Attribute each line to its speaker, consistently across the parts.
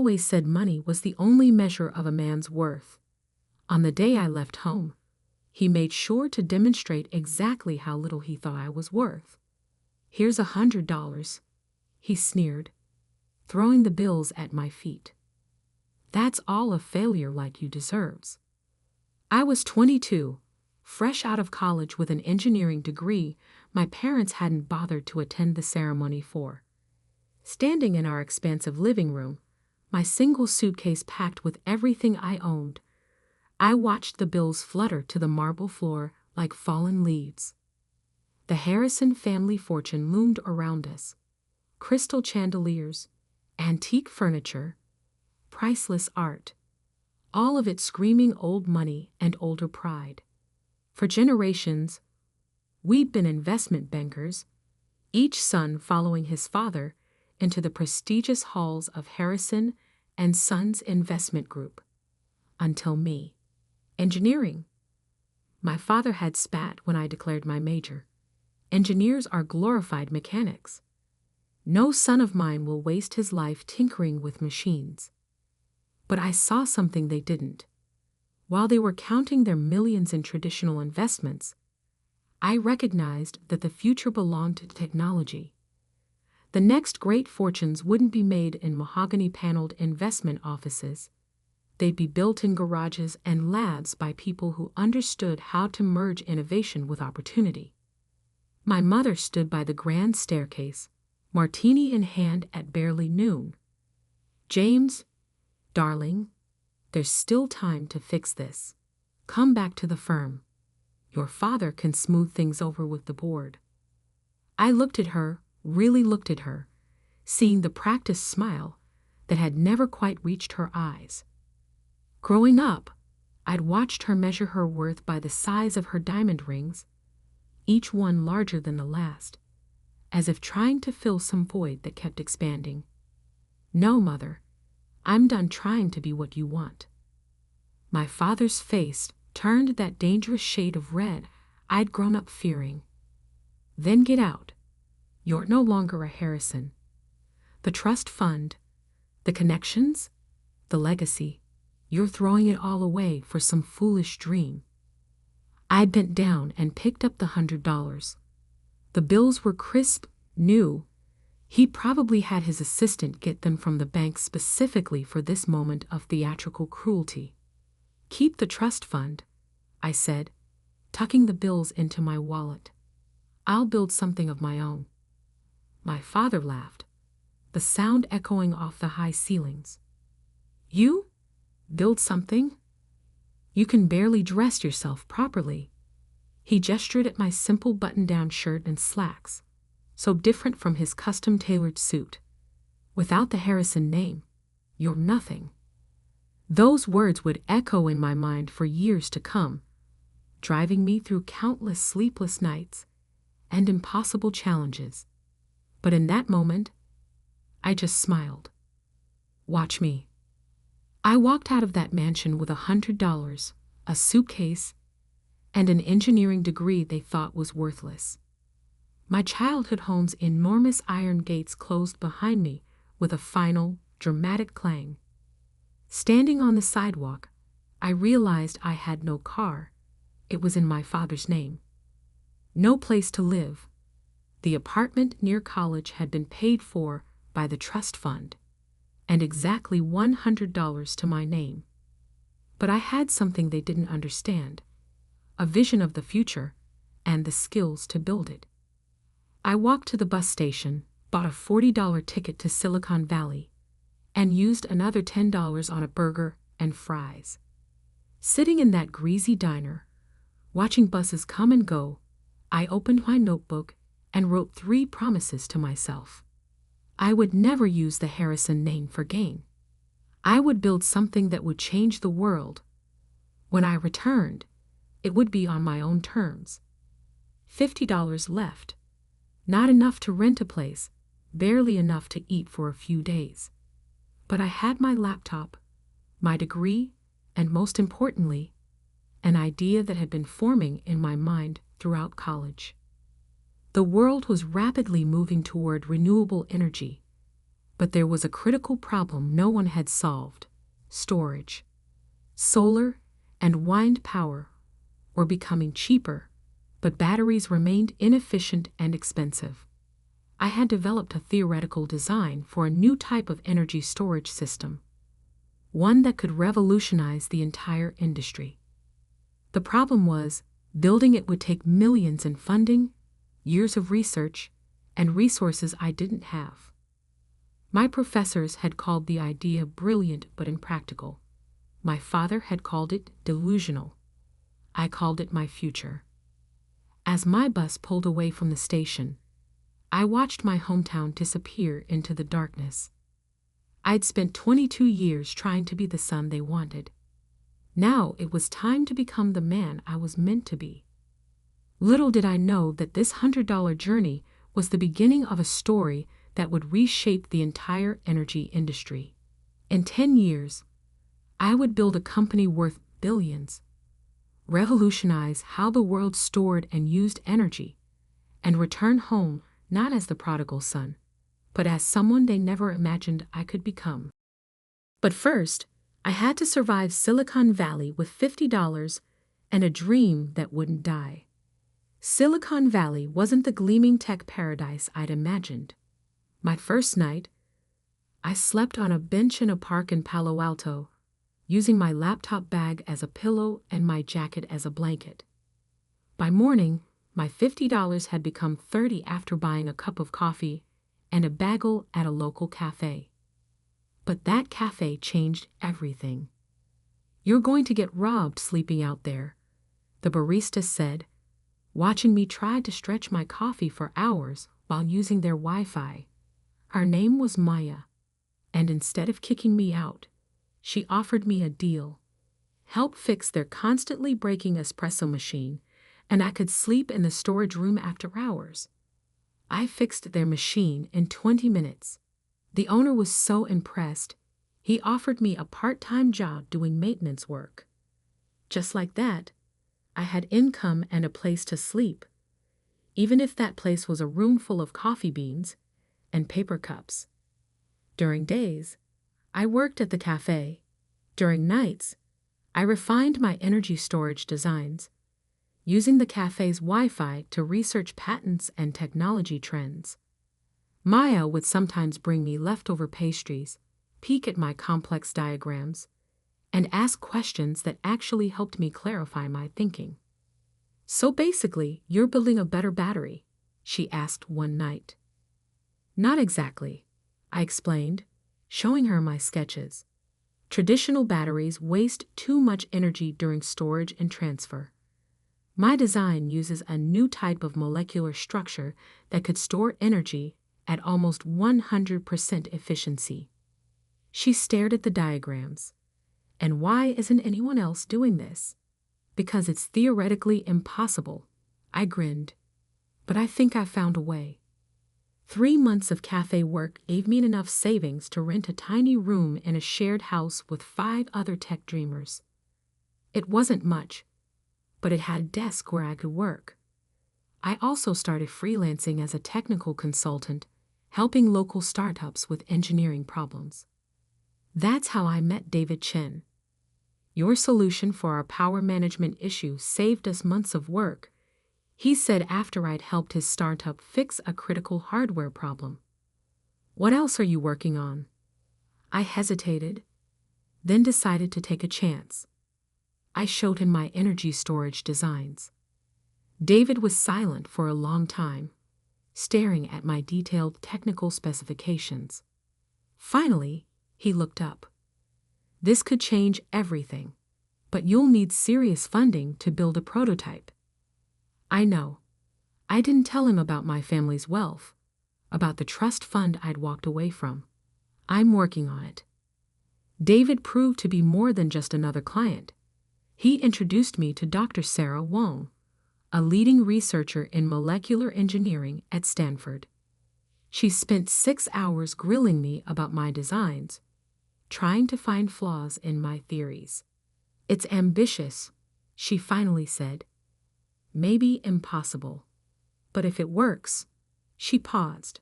Speaker 1: always said money was the only measure of a man's worth. On the day I left home, he made sure to demonstrate exactly how little he thought I was worth. "Here's $100, he sneered, throwing the bills at my feet. "That's all a failure like you deserves." I was 22, fresh out of college with an engineering degree my parents hadn't bothered to attend the ceremony for. Standing in our expansive living room, my single suitcase packed with everything I owned, I watched the bills flutter to the marble floor like fallen leaves. The Harrison family fortune loomed around us. Crystal chandeliers, antique furniture, priceless art, all of it screaming old money and older pride. For generations, we'd been investment bankers, each son following his father into the prestigious halls of Harrison and Sons Investment Group. Until me. Engineering. My father had spat when I declared my major. Engineers are glorified mechanics. No son of mine will waste his life tinkering with machines. But I saw something they didn't. While they were counting their millions in traditional investments, I recognized that the future belonged to technology. The next great fortunes wouldn't be made in mahogany-paneled investment offices. They'd be built in garages and labs by people who understood how to merge innovation with opportunity. My mother stood by the grand staircase, martini in hand at barely noon. "James, darling, there's still time to fix this. Come back to the firm. Your father can smooth things over with the board." I looked at her, really looked at her, seeing the practiced smile that had never quite reached her eyes. Growing up, I'd watched her measure her worth by the size of her diamond rings, each one larger than the last, as if trying to fill some void that kept expanding. "No, Mother, I'm done trying to be what you want." My father's face turned that dangerous shade of red I'd grown up fearing. "Then get out. You're no longer a Harrison. The trust fund, the connections, the legacy, you're throwing it all away for some foolish dream." I bent down and picked up the $100. The bills were crisp, new. He probably had his assistant get them from the bank specifically for this moment of theatrical cruelty. "Keep the trust fund," I said, tucking the bills into my wallet. "I'll build something of my own." My father laughed, the sound echoing off the high ceilings. "You? Build something? You can barely dress yourself properly." He gestured at my simple button-down shirt and slacks, so different from his custom-tailored suit. "Without the Harrison name, you're nothing." Those words would echo in my mind for years to come, driving me through countless sleepless nights and impossible challenges. But in that moment, I just smiled. "Watch me." I walked out of that mansion with $100, a suitcase, and an engineering degree they thought was worthless. My childhood home's enormous iron gates closed behind me with a final, dramatic clang. Standing on the sidewalk, I realized I had no car. It was in my father's name. No place to live. The apartment near college had been paid for by the trust fund, and exactly $100 to my name. But I had something they didn't understand, a vision of the future and the skills to build it. I walked to the bus station, bought a $40 ticket to Silicon Valley, and used another $10 on a burger and fries. Sitting in that greasy diner, watching buses come and go, I opened my notebook and wrote 3 promises to myself. I would never use the Harrison name for gain. I would build something that would change the world. When I returned, it would be on my own terms. $50 left. Not enough to rent a place, barely enough to eat for a few days. But I had my laptop, my degree, and most importantly, an idea that had been forming in my mind throughout college. The world was rapidly moving toward renewable energy. But there was a critical problem no one had solved: storage. Solar and wind power were becoming cheaper, but batteries remained inefficient and expensive. I had developed a theoretical design for a new type of energy storage system, one that could revolutionize the entire industry. The problem was, building it would take millions in funding, years of research, and resources I didn't have. My professors had called the idea brilliant but impractical. My father had called it delusional. I called it my future. As my bus pulled away from the station, I watched my hometown disappear into the darkness. I'd spent 22 years trying to be the son they wanted. Now it was time to become the man I was meant to be. Little did I know that this $100 journey was the beginning of a story that would reshape the entire energy industry. In 10 years, I would build a company worth billions, revolutionize how the world stored and used energy, and return home not as the prodigal son, but as someone they never imagined I could become. But first, I had to survive Silicon Valley with $50 and a dream that wouldn't die. Silicon Valley wasn't the gleaming tech paradise I'd imagined. My first night, I slept on a bench in a park in Palo Alto, using my laptop bag as a pillow and my jacket as a blanket. By morning, my $50 had become $30 after buying a cup of coffee and a bagel at a local cafe. But that cafe changed everything. "You're going to get robbed sleeping out there," the barista said, watching me try to stretch my coffee for hours while using their Wi-Fi. Her name was Maya, and instead of kicking me out, she offered me a deal: help fix their constantly breaking espresso machine, and I could sleep in the storage room after hours. I fixed their machine in 20 minutes. The owner was so impressed, he offered me a part-time job doing maintenance work. Just like that, I had income and a place to sleep, even if that place was a room full of coffee beans and paper cups. During days, I worked at the cafe. During nights, I refined my energy storage designs, using the cafe's Wi-Fi to research patents and technology trends. Maya would sometimes bring me leftover pastries, peek at my complex diagrams, and ask questions that actually helped me clarify my thinking. "So basically, you're building a better battery?" she asked one night. "Not exactly," I explained, showing her my sketches. "Traditional batteries waste too much energy during storage and transfer. My design uses a new type of molecular structure that could store energy at almost 100% efficiency." She stared at the diagrams. "And why isn't anyone else doing this?" "Because it's theoretically impossible," I grinned. "But I think I found a way." 3 months of cafe work gave me enough savings to rent a tiny room in a shared house with 5 other tech dreamers. It wasn't much, but it had a desk where I could work. I also started freelancing as a technical consultant, helping local startups with engineering problems. That's how I met David Chen. "Your solution for our power management issue saved us months of work," he said after I'd helped his startup fix a critical hardware problem. "What else are you working on?" I hesitated, then decided to take a chance. I showed him my energy storage designs. David was silent for a long time, staring at my detailed technical specifications. Finally, he looked up. "This could change everything, but you'll need serious funding to build a prototype." I know. I didn't tell him about my family's wealth, about the trust fund I'd walked away from. "I'm working on it." David proved to be more than just another client. He introduced me to Dr. Sarah Wong, a leading researcher in molecular engineering at Stanford. She spent 6 hours grilling me about my designs, trying to find flaws in my theories. "It's ambitious," she finally said. "Maybe impossible. But if it works—" She paused.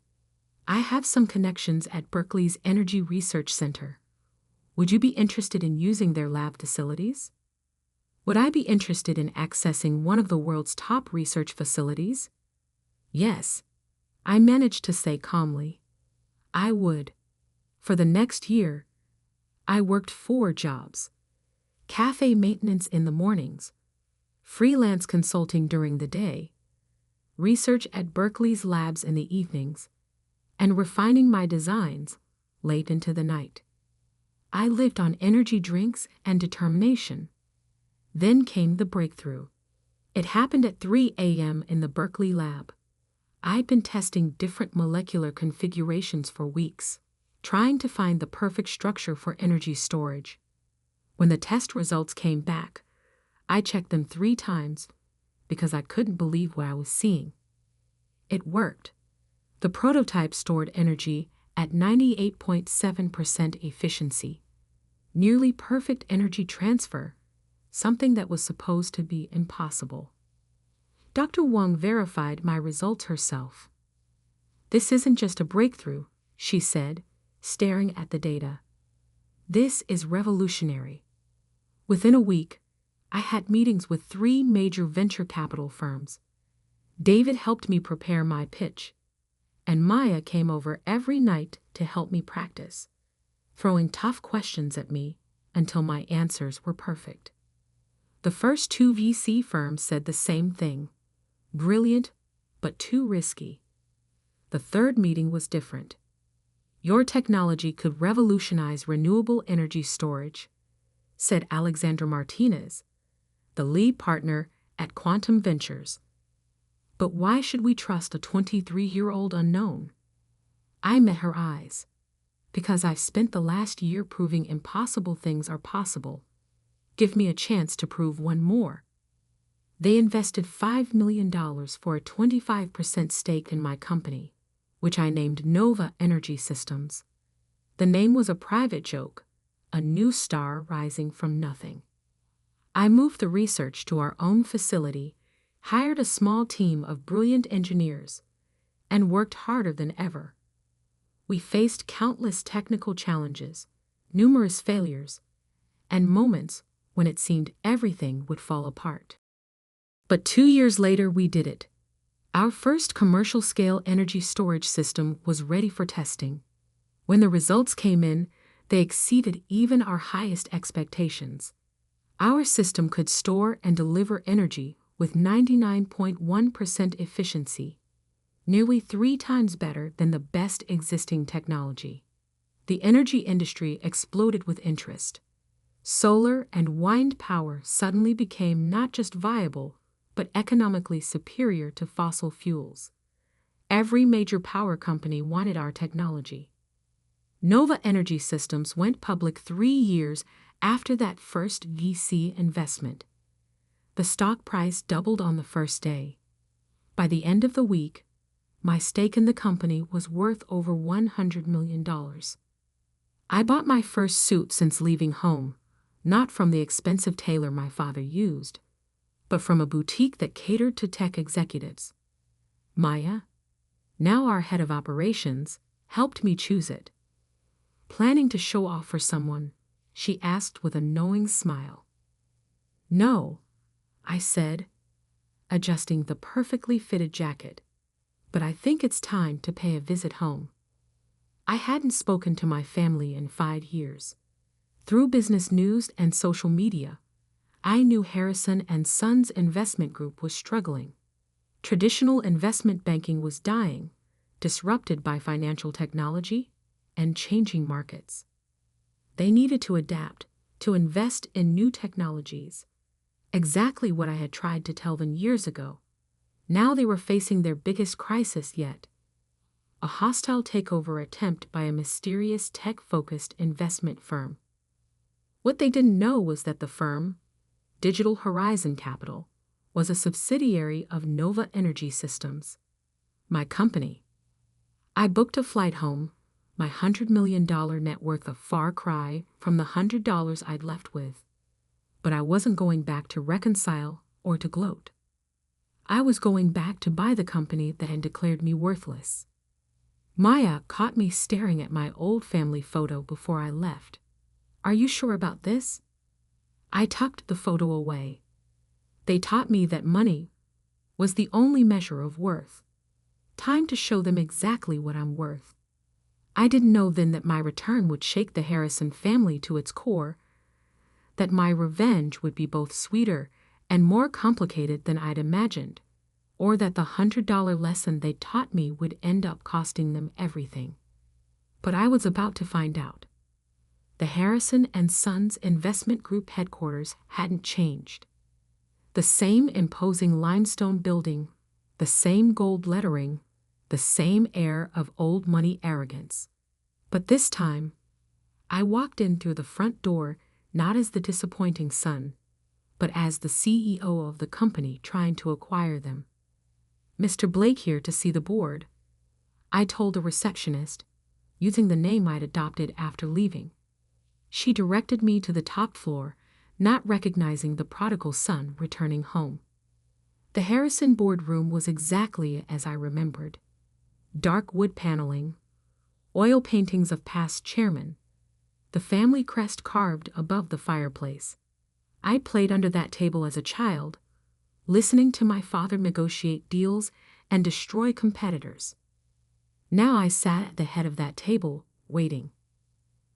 Speaker 1: I have some connections at Berkeley's Energy Research Center. Would you be interested in using their lab facilities? Would I be interested in accessing one of the world's top research facilities? Yes, I managed to say calmly. I would. For the next year, I worked 4 jobs: cafe maintenance in the mornings, freelance consulting during the day, research at Berkeley's labs in the evenings, and refining my designs late into the night. I lived on energy drinks and determination. Then came the breakthrough. It happened at 3 a.m. in the Berkeley lab. I'd been testing different molecular configurations for weeks, trying to find the perfect structure for energy storage. When the test results came back, I checked them 3 times because I couldn't believe what I was seeing. It worked. The prototype stored energy at 98.7% efficiency, nearly perfect energy transfer, something that was supposed to be impossible. Dr. Wang verified my results herself. "This isn't just a breakthrough," she said, staring at the data. "This is revolutionary." Within a week, I had meetings with 3 major venture capital firms. David helped me prepare my pitch, and Maya came over every night to help me practice, throwing tough questions at me until my answers were perfect. The first 2 VC firms said the same thing: brilliant, but too risky. The third meeting was different. "Your technology could revolutionize renewable energy storage," said Alexandra Martinez, the lead partner at Quantum Ventures. "But why should we trust a 23-year-old unknown?" I met her eyes. "Because I've spent the last year proving impossible things are possible. Give me a chance to prove one more." They invested $5 million for a 25% stake in my company, which I named Nova Energy Systems. The name was a private joke, a new star rising from nothing. I moved the research to our own facility, hired a small team of brilliant engineers, and worked harder than ever. We faced countless technical challenges, numerous failures, and moments when it seemed everything would fall apart. But 2 years later, we did it. Our first commercial-scale energy storage system was ready for testing. When the results came in, they exceeded even our highest expectations. Our system could store and deliver energy with 99.1% efficiency, nearly 3 times better than the best existing technology. The energy industry exploded with interest. Solar and wind power suddenly became not just viable, but economically superior to fossil fuels. Every major power company wanted our technology. Nova Energy Systems went public 3 years after that first VC investment. The stock price doubled on the first day. By the end of the week, my stake in the company was worth over $100 million. I bought my first suit since leaving home, not from the expensive tailor my father used, but from a boutique that catered to tech executives. Maya, now our head of operations, helped me choose it. "Planning to show off for someone?" she asked with a knowing smile. "No," I said, adjusting the perfectly fitted jacket, "but I think it's time to pay a visit home." I hadn't spoken to my family in 5 years. Through business news and social media, I knew Harrison and Sons Investment Group was struggling. Traditional investment banking was dying, disrupted by financial technology and changing markets. They needed to adapt, to invest in new technologies. Exactly what I had tried to tell them years ago. Now they were facing their biggest crisis yet: a hostile takeover attempt by a mysterious tech-focused investment firm. What they didn't know was that the firm, Digital Horizon Capital, was a subsidiary of Nova Energy Systems, my company. I booked a flight home, my $100 million net worth a far cry from the $100 I'd left with. But I wasn't going back to reconcile or to gloat. I was going back to buy the company that had declared me worthless. Maya caught me staring at my old family photo before I left. Are you sure about this? I tucked the photo away. They taught me that money was the only measure of worth. Time to show them exactly what I'm worth. I didn't know then that my return would shake the Harrison family to its core, that my revenge would be both sweeter and more complicated than I'd imagined, or that the $100 lesson they taught me would end up costing them everything. But I was about to find out. The Harrison and Sons Investment Group headquarters hadn't changed. The same imposing limestone building, the same gold lettering, the same air of old money arrogance. But this time, I walked in through the front door not as the disappointing son, but as the CEO of the company trying to acquire them. Mr. Blake here to see the board, I told a receptionist, using the name I'd adopted after leaving. She directed me to the top floor, not recognizing the prodigal son returning home. The Harrison boardroom was exactly as I remembered. Dark wood paneling, oil paintings of past chairmen, the family crest carved above the fireplace. I played under that table as a child, listening to my father negotiate deals and destroy competitors. Now I sat at the head of that table, waiting.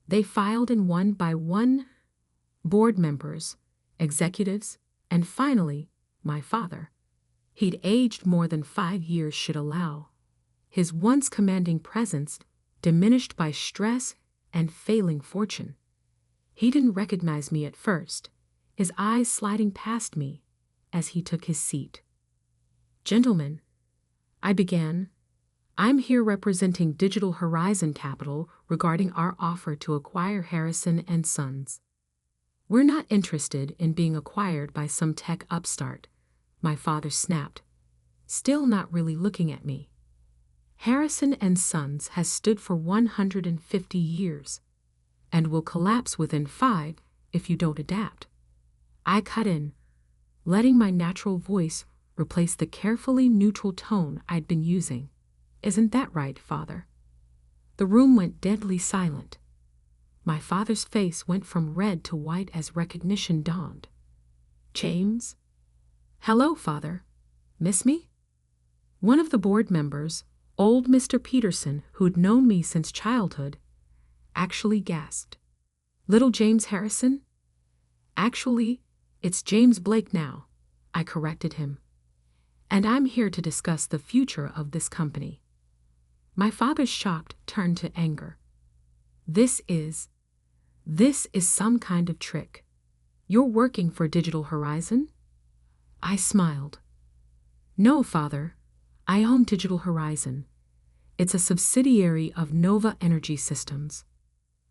Speaker 1: They filed in one by one, board members, executives, and finally, my father. He'd aged more than 5 years should allow. His once commanding presence diminished by stress and failing fortune. He didn't recognize me at first, his eyes sliding past me as he took his seat. "Gentlemen," I began, "I'm here representing Digital Horizon Capital regarding our offer to acquire Harrison and Sons. We're not interested in being acquired by some tech upstart," my father snapped, still not really looking at me. "Harrison and Sons has stood for 150 years and will collapse within 5 if you don't adapt." I cut in, letting my natural voice replace the carefully neutral tone I'd been using. "Isn't that right, Father?" The room went deadly silent. My father's face went from red to white as recognition dawned. "James?" "Hello, Father. Miss me?" One of the board members, old Mr. Peterson, who'd known me since childhood, actually gasped. "Little James Harrison?" "Actually, it's James Blake now," I corrected him. "And I'm here to discuss the future of this company." My father's shock turned to anger. This is some kind of trick. You're working for Digital Horizon?" I smiled. "No, Father. I own Digital Horizon. It's a subsidiary of Nova Energy Systems."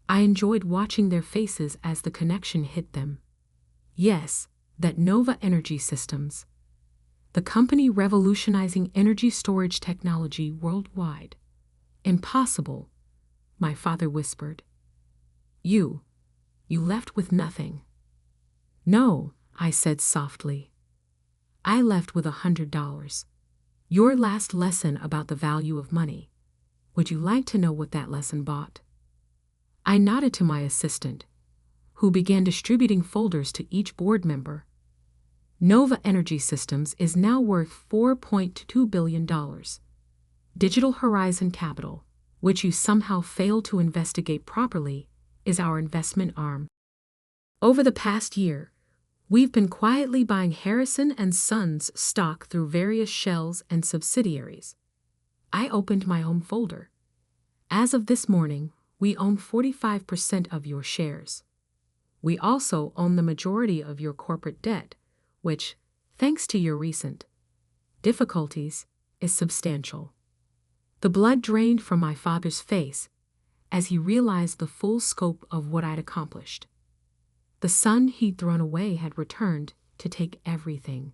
Speaker 1: I enjoyed watching their faces as the connection hit them. Yes, that Nova Energy Systems. The company revolutionizing energy storage technology worldwide. "Impossible," my father whispered. You left with nothing." "No," I said softly. "I left with $100. Your last lesson about the value of money. Would you like to know what that lesson bought?" I nodded to my assistant, who began distributing folders to each board member. Nova Energy Systems is now worth $4.2 billion. Digital Horizon Capital, which you somehow failed to investigate properly, is our investment arm. Over the past year, we've been quietly buying Harrison and Sons stock through various shells and subsidiaries. I opened my home folder. As of this morning, we own 45% of your shares. We also own the majority of your corporate debt, which, thanks to your recent difficulties, is substantial. The blood drained from my father's face as he realized the full scope of what I'd accomplished. The son he'd thrown away had returned to take everything.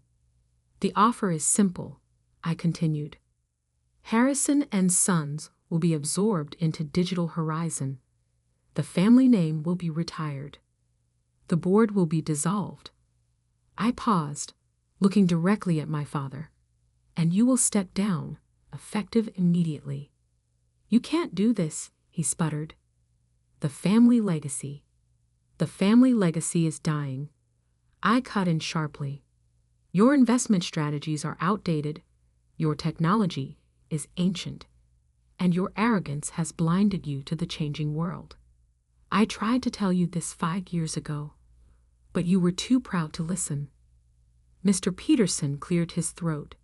Speaker 1: "The offer is simple," I continued. "Harrison and Sons will be absorbed into Digital Horizon. The family name will be retired. The board will be dissolved." I paused, looking directly at my father. "And you will step down, effective immediately. "You can't do this," he sputtered. "The family legacy. The family legacy is dying." I cut in sharply. "Your investment strategies are outdated, your technology is ancient, and your arrogance has blinded you to the changing world. I tried to tell you this 5 years ago, but you were too proud to listen." Mr. Peterson cleared his throat.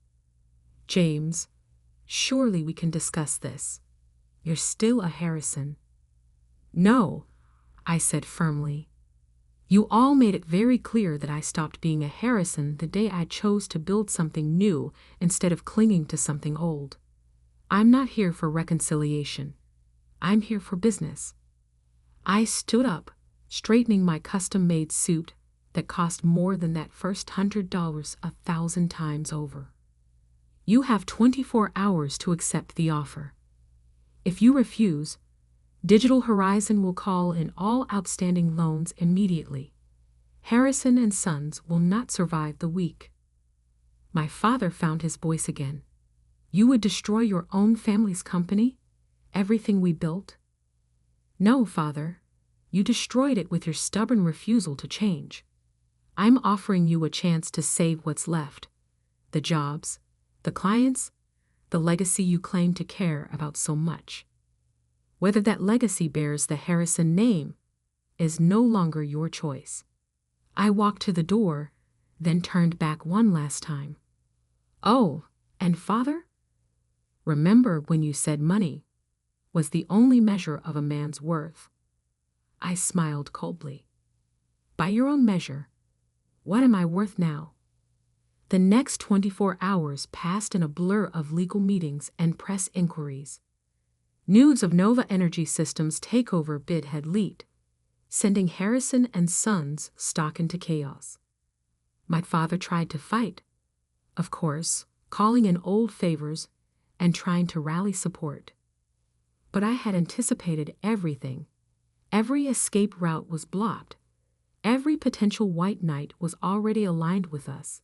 Speaker 1: "James, surely we can discuss this. You're still a Harrison." "No," I said firmly. "You all made it very clear that I stopped being a Harrison the day I chose to build something new instead of clinging to something old. I'm not here for reconciliation. I'm here for business." I stood up, straightening my custom-made suit that cost more than that first $100 1,000 times over. "You have 24 hours to accept the offer. If you refuse, Digital Horizon will call in all outstanding loans immediately. Harrison and Sons will not survive the week." My father found his voice again. "You would destroy your own family's company? Everything we built?" "No, Father. You destroyed it with your stubborn refusal to change. I'm offering you a chance to save what's left. The jobs, the clients, the legacy you claim to care about so much. Whether that legacy bears the Harrison name is no longer your choice." I walked to the door, then turned back one last time. "Oh, and Father? Remember when you said money was the only measure of a man's worth?" I smiled coldly. "By your own measure, what am I worth now?" The next 24 hours passed in a blur of legal meetings and press inquiries. News of Nova Energy Systems' takeover bid had leaked, sending Harrison and Sons stock into chaos. My father tried to fight, of course, calling in old favors and trying to rally support. But I had anticipated everything. Every escape route was blocked. Every potential white knight was already aligned with us.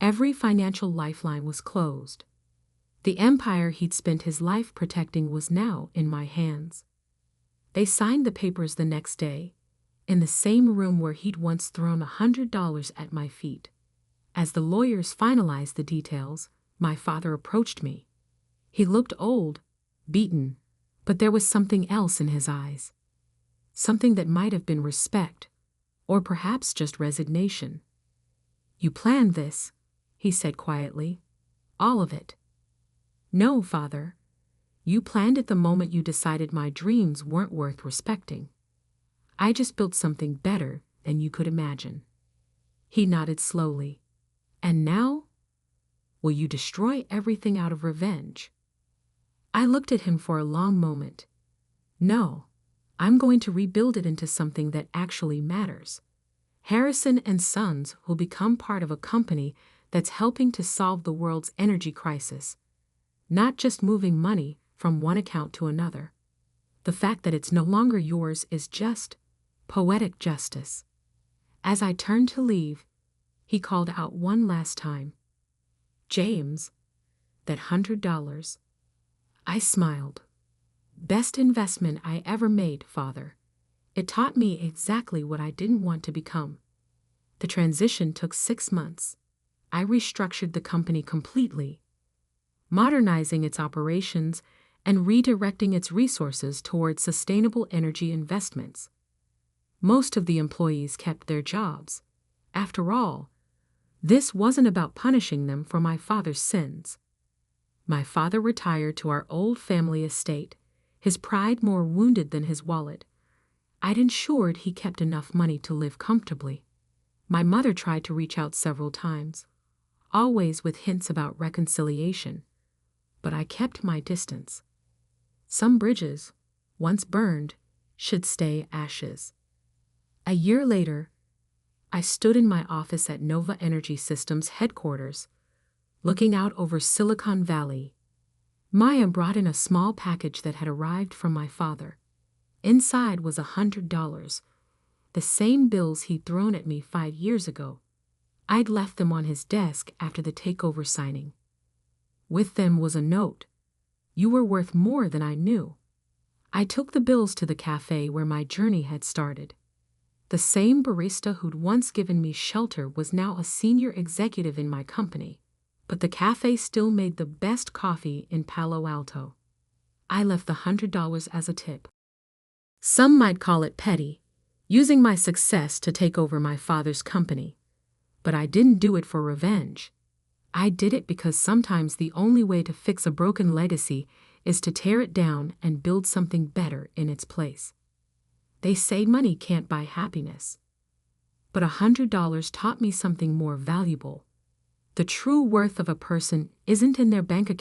Speaker 1: Every financial lifeline was closed. The empire he'd spent his life protecting was now in my hands. They signed the papers the next day, in the same room where he'd once thrown $100 at my feet. As the lawyers finalized the details, my father approached me. He looked old, beaten, but there was something else in his eyes. Something that might have been respect, or perhaps just resignation. "You planned this," he said quietly. "All of it." "No, Father. You planned it the moment you decided my dreams weren't worth respecting. I just built something better than you could imagine." He nodded slowly. "And now? Will you destroy everything out of revenge?" I looked at him for a long moment. "No, I'm going to rebuild it into something that actually matters. Harrison and Sons will become part of a company that's helping to solve the world's energy crisis, not just moving money from one account to another. The fact that it's no longer yours is just poetic justice." As I turned to leave, he called out one last time, "James, that $100. I smiled. "Best investment I ever made, Father. It taught me exactly what I didn't want to become." The transition took 6 months. I restructured the company completely, modernizing its operations and redirecting its resources towards sustainable energy investments. Most of the employees kept their jobs. After all, this wasn't about punishing them for my father's sins. My father retired to our old family estate, his pride more wounded than his wallet. I'd ensured he kept enough money to live comfortably. My mother tried to reach out several times, always with hints about reconciliation, but I kept my distance. Some bridges, once burned, should stay ashes. A year later, I stood in my office at Nova Energy Systems headquarters, looking out over Silicon Valley. Maya brought in a small package that had arrived from my father. Inside was $100, the same bills he'd thrown at me 5 years ago. I'd left them on his desk after the takeover signing. With them was a note. You were worth more than I knew. I took the bills to the cafe where my journey had started. The same barista who'd once given me shelter was now a senior executive in my company, but the cafe still made the best coffee in Palo Alto. I left the $100 as a tip. Some might call it petty, using my success to take over my father's company. But I didn't do it for revenge. I did it because sometimes the only way to fix a broken legacy is to tear it down and build something better in its place. They say money can't buy happiness. But $100 taught me something more valuable. The true worth of a person isn't in their bank account.